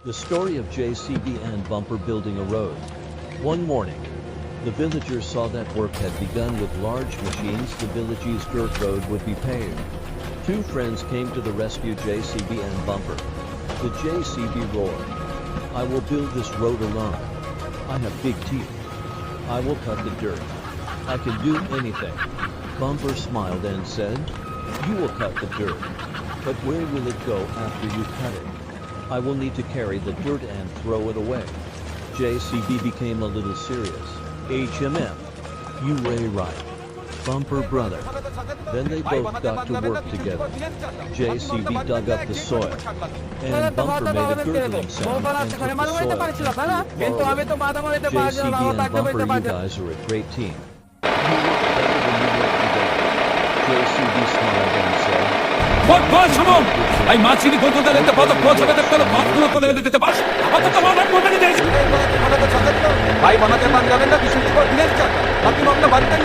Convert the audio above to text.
The story of JCB and Bumper building a road. One morning, the villagers saw that work had begun with large machines. The village's dirt road would be paved. Two friends came to the rescue, JCB and Bumper. The JCB roared, "I will build this road alone. I have big teeth. I will cut the dirt. I can do anything." Bumper smiled and said, "You will cut the dirt. But where will it go after you cut it? I will need to carry the dirt and throw it away." JCB became a little serious. "HMM. You way right. Bumper brother." Then they both got to work together. JCB dug up the soil, and Bumper made a gurgling sound and took the soil and threw it far away. JCB and Bumper, you guys are a great team. You work better when you work together. JCB smiled and said, Ai macchine controllate poco cosa vedete quello fatto con le dette basse. Ma tutto ma non come vedete? ভাই বানাতে পারবেন না কিছু দিনের টাকা আপনি আপনার বাড়িতে